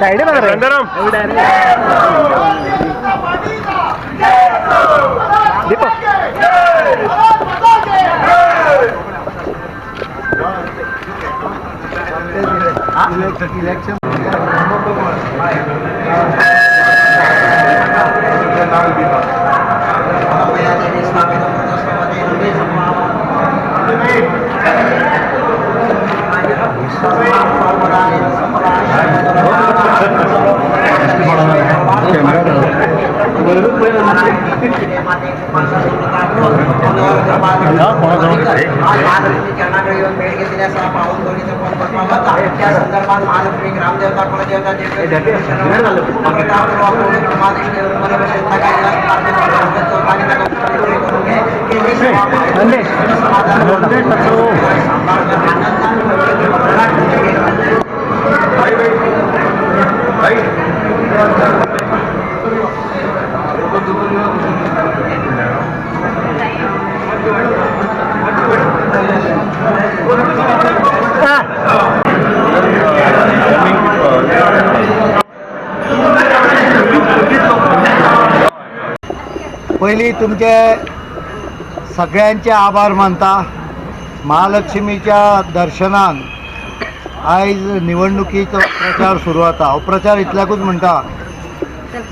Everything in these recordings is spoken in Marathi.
साइड इलेक्शन पहिली तुमचे सगळ्यांचे आभार मानता. महालक्ष्मीच्या दर्शनान आयज निवडणुकीचो प्रचार सुरू जाता. हो प्रचार इतल्याकूच म्हणटा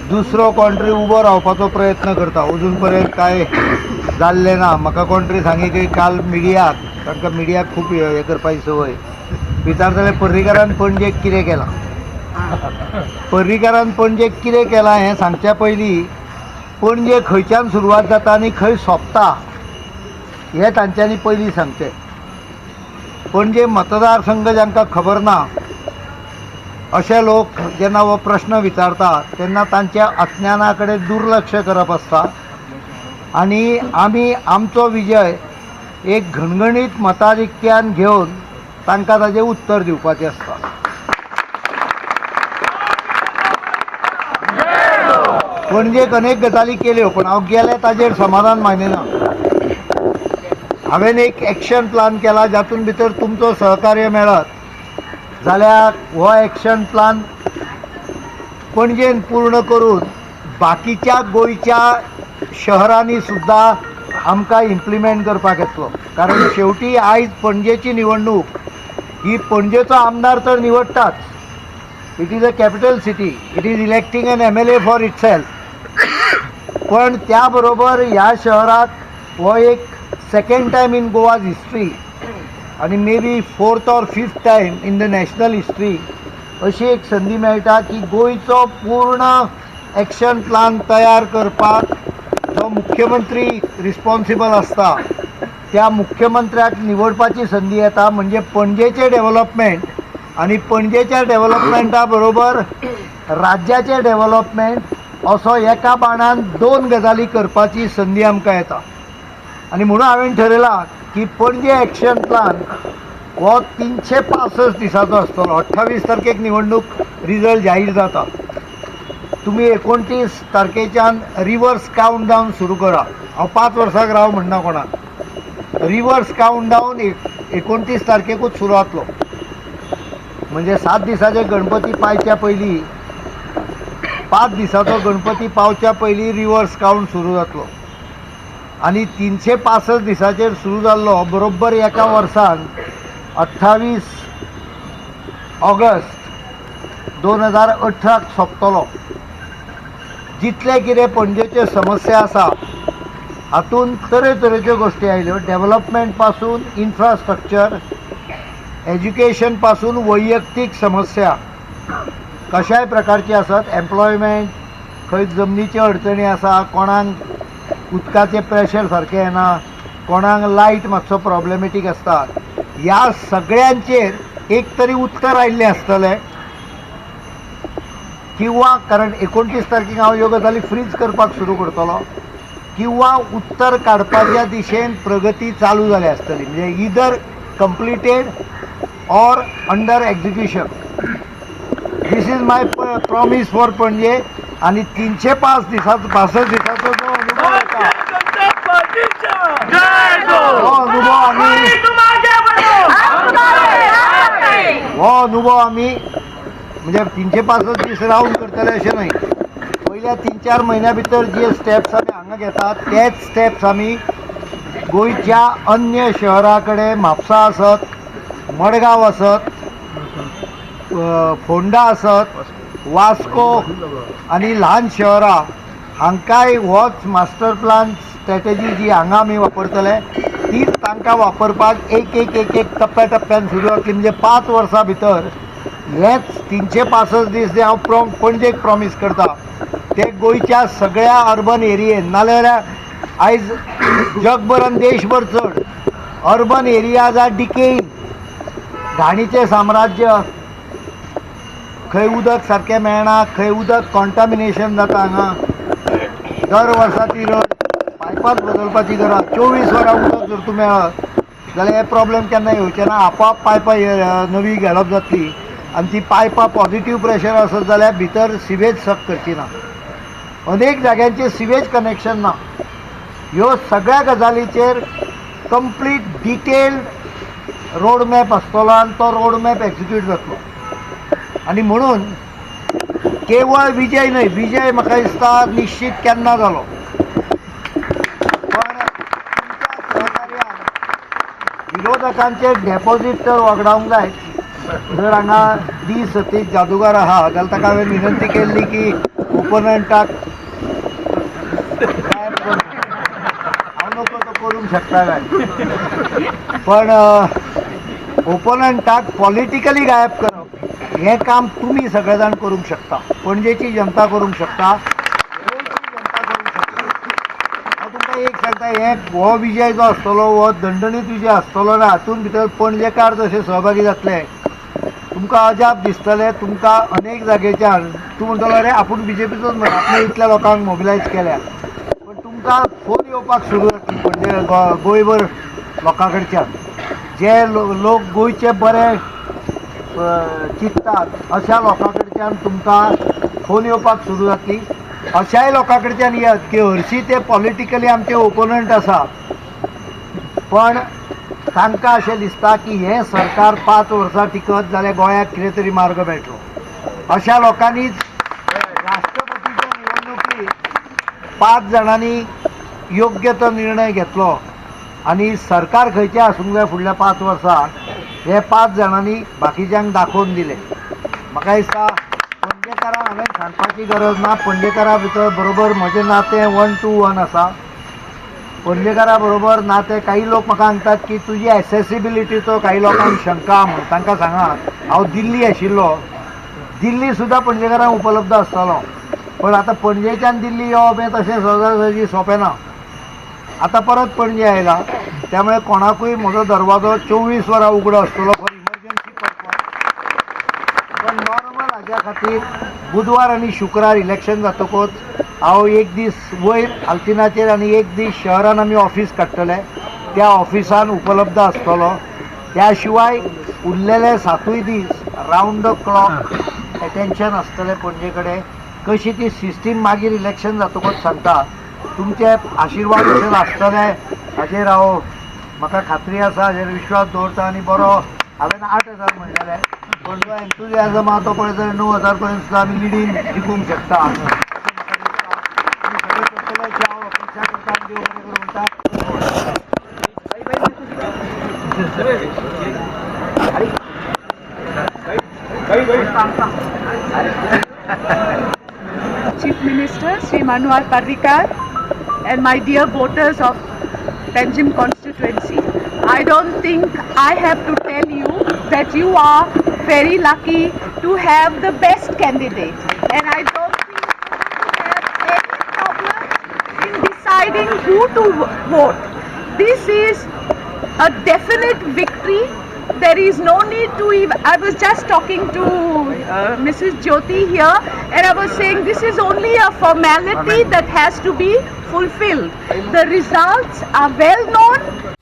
दुसरो कोण तरी उबो रावपाचो प्रयत्न करता. अजून पर्यंत काय जाल्लें ना. म्हाका कोण तरी सांगी की काल मिडियाक तांकां मिडियाक खूब हे करपाची संवय विचारताले पर्रीकारान पणजेक कितें केलां. पर्रीकारान पणजेक कितें केलां हें सांगच्या पयलीं पणजे खंयच्यान सुरवात जाता आनी खंय सोंपता हें तांच्यांनी पयलीं सांगचें. पणजे मतदारसंघ जांकां खबर ना अशे लोक जेन्ना हो प्रश्न विचारता तेन्ना तांच्या अज्ञाना कडेन दुर्लक्ष करप आसता आनी आमी आमचो विजय एक घणघणीत मताधिक्यान घेवन तांकां ताजें उत्तर दिवपाचें आसता. पणजेक अनेक गजाली केल्यो पण हांव गेले ताजेर समाधान मानिना. हांवें एक एक्शन प्लान केला जातून भितर तुमचो सहकार्य मेळत जाल्यार हो एक्शन प्लान पणजेन पूर्ण करून बाकीच्या गोंयच्या शहरांनी सुद्दां आमकां इम्प्लिमेंट करपाक येतलो. कारण शेवटी आयज पणजेची निवडणूक ही पणजेचो आमदार तर निवडटाच. It is a capital city. It is electing an MLA for itself. पण त्या बरोबर ह्या शहरात हो एक second time in Goa's history आनी may be 4th or 5th time in the national history अशी एक संदी मेळटा की गोंयचो पूर्ण एक्शन प्लान तयार करपाक जो मुख्यमंत्री रिस्पॉन्सिबल आसता त्या मुख्यमंत्र्याक निवडपाची संदी येता. म्हणजे पणजेचें डेव्हलपमेंट आनी पणजेच्या डेव्हलपमेंटा बरोबर राज्याचें डेव्हलपमेंट असो एका बाणान दोन गजाली करपाची संदी आमकां येता. आनी म्हणून हांवें ठरयलां की पणजे एक्शन प्लान हो 365 दिसाचो आसतलो. 28 तारखेक निवडणूक रिजल्ट जाहीर जाता. तुमी 29 तारखेच्यान रिवर्स कावंट डावन सुरू करा. हांव 5 वर्सांक राव म्हणना कोणाक. रिवर्स कावंट डावन 29 तारखेकूच सुरू जातलो. म्हणजे 7 दिसाचे गणपती पावच्या पयलीं 5 दिसाचो गणपती पावच्या पयलीं रिवर्स कावंट सुरू जातलो. आनी 365 दिसाचेर सुरू जाल्लो बरोबर एका वर्सान 28 ऑगस्ट 2018 सोंपतलो. जितले कितें पणजेच्यो समस्या आसा हातूंत तरेतरेच्यो गोश्टी आयल्यो. डेव्हलपमेंट पासून इन्फ्रास्ट्रक्चर, एज्युकेशन पासून वैयक्तीक समस्या कशाय प्रकारची आसात. एम्प्लॉयमेंट, खंय जमनीच्यो अडचणी आसा, कोणाक उदकाचें प्रेशर सारकें येना, कोणाक लायट मातसो प्रॉब्लेमेटीक आसता. ह्या सगळ्यांचेर एक तरी उत्तर आयिल्लें आसतलें किंवा कारण 29 तारखेक हांव ह्यो गजाली फ्रीज करपाक सुरू करतलो किंवा उत्तर काडपाच्या दिशेन प्रगती चालू जाली आसतली. म्हणजे either completed or under execution. This is my promise for Panaji. आणि 365 दिसाचो जो अनुभव येता हो अनुभव आमी म्हणजे 365 दीस रावन करतले अशें न्हय. पयल्या 3-4 म्हयन्या भितर जे स्टेप्स आमी हांगा घेतात तेच स्टेप्स आमी गोंयच्या अन्य शहरा कडेन म्हापसा आसत, मडगांव आसत, फोंडा आसत, वास्को आनी ल्हान शहरां हांकांय होच मास्टर प्लान स्ट्रॅटेजी जी हांगा आमी वापरतले तीच तांकां वापरपाक एक टप्प्या टप्प्यान सुरू जातली. म्हणजे 5 वर्सां भितर हेच 365 दीस जे हांव पणजेक प्रॉमीस करता ते गोंयच्या सगळ्या अर्बन एरियेन नाजाल्यार आयज जगभर आनी देशभर चड अर्बन एरियाज आर डिकेईंग. घाणीचें साम्राज्य, खंय उदक सारकें मेळना, खंय उदक कॉन्टामिनेशन जाता. हांगा दर वर्सा ती पायपाच बदलपाची गरज. 24 वरां उदक जर तूं मेळत जाल्यार हे प्रॉब्लेम केन्ना येवचे ना. आपोआप पायपां नवी घालप जातली आनी ती पायपां पॉझिटीव प्रेशर आसत जाल्यार भितर सिवेज सक करची ना. अनेक जाग्यांचेर सिवेज कनेक्शन ना. ह्यो सगळ्या गजालीचेर कंप्लीट डिटेल्ड रोड मॅप आसतलो आनी तो रोड मॅप एक्झिक्यूट जातलो. आनी म्हणून केवळ विजय न्हय, विजय म्हाका दिसता निश्चित केन्ना जालो, पण तुमच्या सहकार्यान विरोधकांचे डेपॉझीट तर वगडावंक जाय. जर हांगा डी सतीश जादूगार आहा जाल्यार ताका हांवें विनंती केल्ली की ओपोनंटाक हांव नको तो करूंक शकता काय, पण ओपोनंटाक पॉलिटिकली गायब करप हें काम तुमी सगळे जाण करूंक शकता. पणजेची जनता करूंक शकता, गोंयची जनता करूंक शकता. हांव तुमकां एक सांगता, हो विजय जो आसतलो हो दणदणीत विजय आसतलो ना. हातूंत भितर पणजेकार जशे सहभागी जातले तुमकां अजाप दिसतलें. तुमकां अनेक जाग्याच्यान तूं म्हणटलो अरे आपूण बीजेपीचोच म्हणटा, आपणे इतल्या लोकांक मोबिलायज केल्या, पण तुमकां फोन येवपाक सुरू जातली म्हणजे गोंयभर लोकां कडच्यान जे लोक गोंयचे बरे चिंततात अशा लोकां कडच्यान तुमकां फोन येवपाक सुरू जातली. अशाय लोकां कडच्यान येत की हरशीं ते पॉलिटिकली आमचे ओपोनंट आसा, पण तांकां अशें दिसता की हें सरकार 5 वर्सां टिकत जाल्यार गोंयाक कितें तरी मार्ग मेळटलो. अशा लोकांनीच राष्ट्रपतीच्या निवडणुकीत 5 जाणांनी योग्य तो निर्णय घेतलो आनी सरकार खंयचें आसूंक जाय फुडल्या 5 वर्सां हे 5 जाणांनी बाकीच्यांक दाखोवन दिले. म्हाका दिसता पणजेकारांक हांवें सांगपाची गरज ना, पणजेकारा भितर बरोबर म्हजें नातें 1 to 1 आसा. पणजेकारा बरोबर नातें. काही लोक म्हाका सांगतात की तुजी एसेसिबिलिटीचो काही लोकांक शंका म्हणून. तांकां सांगात हांव दिल्ली आशिल्लो, दिल्ली सुद्दां पणजेकारांक उपलब्ध आसतलो, पण आतां पणजेच्यान दिल्ली येवप हें तशें सहजासहजी सोंपें ना. आतां परत पणजे आयला, त्यामुळे कोणाकूय म्हजो दरवाजो 24 वरां उगडो आसतलो फॉर इमर्जन्सी पर्पज. पण नॉर्मल हाज्या खातीर बुधवार आनी शुक्रार इलेक्शन जातकूच हांव एक दीस वयर आल्तिनाचेर आनी एक दीस शहरान आमी ऑफीस काडटले, त्या ऑफिसान उपलब्ध आसतलो. त्या शिवाय उरलेले 7 दीस रावंड द क्लॉक एटेन्शन आसतलें पणजे कडेन. कशी ती सिस्टीम मागीर इलेक्शन जातकूच सांगता. तुमचे आशिर्वाद अशें आसतले हाजेर हांव म्हाका खात्री आसा, हाजेर विश्वास दवरता. आनी बरो हांवें 8,000 म्हणलेले, पण जो एन्थुजियाजम आहा तो पळयत जाल्यार 9,000 पर्यंत सुद्दां आमी लिडीन जिखूंक शकता. Chief Minister Sri Manohar Parrikar and my dear voters of Panjim constituency, I don't think I have to tell you that you are very lucky to have the best candidate, and I don't think you have any problem in deciding who to vote. This is a definite victory. There is no need to even, I was just talking to Mrs. Jyoti here, and I was saying this is only a formality that has to be fulfilled. The results are well known.